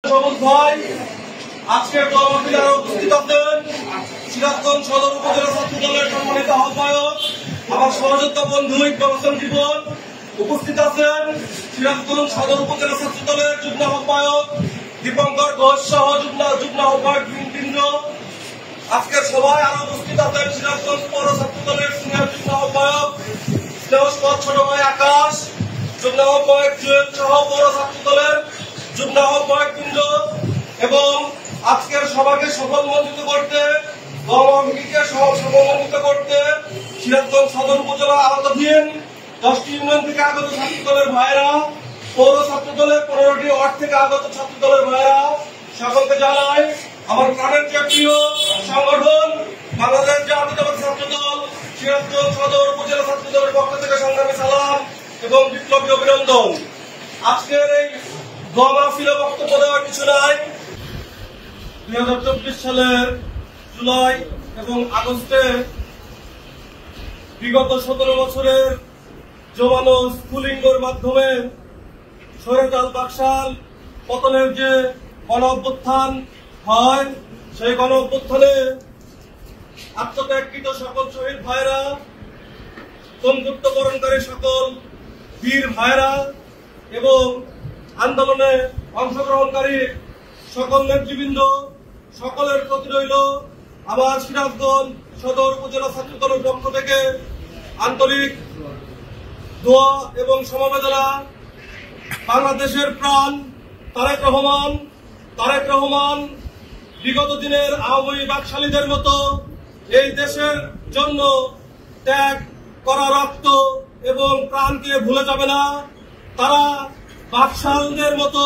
সবুজ ভাই আজকের কর্মবিধানে উপস্থিত আছেন সিরাজগঞ্জ সদর উপজেলা ছাত্র দলের সম্মানিত আহ্বায়ক আমার সহযোদ্ধা বন্ধু ইকবাল হোসেন জীবন, উপস্থিত আছেন সিরাজগঞ্জ সদর উপজেলা ছাত্র দলের যুগ্ম আহ্বায়ক দীপঙ্কর ঘোষ সহ যুগ্ম আহ্বায়ক বৃন্দ। আজকের সভায় আরো উপস্থিত আছেন সিরাজগঞ্জ পৌর ছাত্র দলের সিনিয়র যুগ্ম আহ্বায়ক স্নেহস্পদ ছোট ভাই আকাশ, যুগ্ম আহ্বায়ক জুয়েল সহ পৌর ছাত্র দলের যুগ্ম আহ্বায়ক বৃন্দ এবং আজকের সভাকে সফলমণ্ডিত করতে গণমাধ্যমকে সফলমণ্ডিত করতে সিরাজগঞ্জ সদর উপজেলা আওতাধীন 10টি ইউনিয়ন থেকে আগত ছাত্র দলের ভাইয়েরা, পৌর ছাত্র দলের 15টি ওয়ার্ড থেকে আগত ছাত্র দলের ভাইয়েরা সকলকে জানাই আমার প্রাণের প্রিয় সংগঠন বাংলাদেশ জাতীয়তাবাদী ছাত্র দল সিরাজগঞ্জ সদর উপজেলা ছাত্র দলের পক্ষ থেকে সংগ্রামী সালাম এবং বিপ্লবী অভিনন্দন। আজকের এই গণমাহফিলে বক্তব্য দেওয়ার কিছু নাই। 2024 সালের জুলাই এবং আগস্টে বিগত 17 বছরের জমানো স্ফুলিঙ্গের মাধ্যমে স্বৈরাচার বাকশাল পতনের যে গণ অভ্যুত্থান হয়, সেই গণ অভ্যুত্থানে আত্মত্যাগকৃত সকল শহীদ ভাইরা, বন্ধুত্বকরণকারী সকল বীর ভাইরা এবং আন্দোলনে অংশগ্রহণকারী সকল নেতৃবৃন্দ সকলের প্রতি রইল আমার সিরাজগঞ্জ সদর উপজেলা ছাত্র দলের পক্ষ থেকে আন্তরিক দোয়া এবং সমবেদনা। বাংলাদেশের প্রাণ তারেক রহমান বিগত দিনের আওয়ামী বাকশালীদের মতো এই দেশের জন্য ত্যাগ করা রক্ত এবং প্রাণকে ভুলে যাবে না। তারা বাকশালদের মতো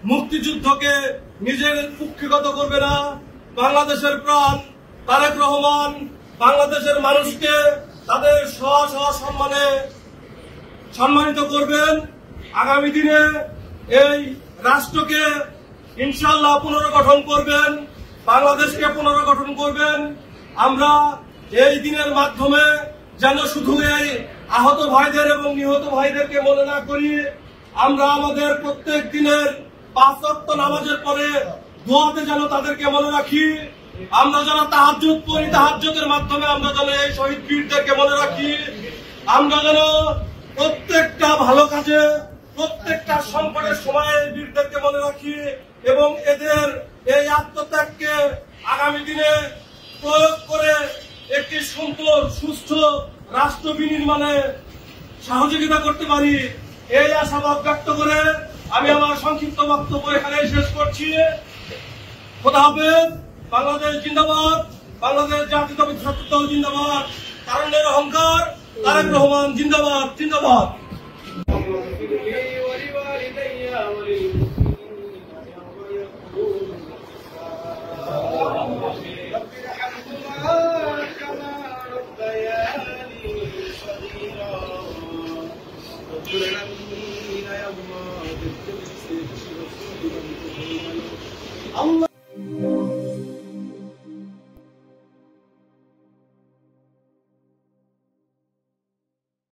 মুক্তিযুদ্ধকে নিজের কুক্ষিগত করবে না। বাংলাদেশের প্রাণ তারেক রহমান বাংলাদেশের মানুষকে তাদের সম্মানে সম্মানিত করবেন। আগামী দিনে এই রাষ্ট্রকে ইনশাআল্লাহ পুনর্গঠন করবেন, বাংলাদেশকে পুনর্গঠন করবেন। আমরা এই দিনের মাধ্যমে যেন শুধু এই আহত ভাইদের এবং নিহত ভাইদেরকে মনে না করি, আমরা আমাদের প্রত্যেক দিনের 5 ওয়াক্ত নামাজের পরে দোয়াতে যেন তাদেরকে মনে রাখি। আমরা যারা তাহাজ্জুদ পড়ি, তাহাজ্জুদের মাধ্যমে আমরা যেন এই শহীদ বীরদেরকে মনে রাখি। আমরা যেন প্রত্যেকটা ভালো কাজে, প্রত্যেকটা সংকটের সময়ে বীরদেরকে মনে রাখি এবং এদের এই আত্মত্যাগকে আগামী দিনে প্রয়োগ করে একটি সুন্দর সুস্থ রাষ্ট্র বিনির্মাণে সহযোগিতা করতে পারি, এই আশাবাদ ব্যক্ত করে আমি আমার সংক্ষিপ্ত বক্তব্য এখানে শেষ করছি। খোদা হাফেজ। বাংলাদেশ জিন্দাবাদ, বাংলাদেশ জাতীয়তাবাদী ছাত্র দল জিন্দাবাদ, তারুণ্যের অহংকার তারেক রহমান জিন্দাবাদ জিন্দাবাদ। Allah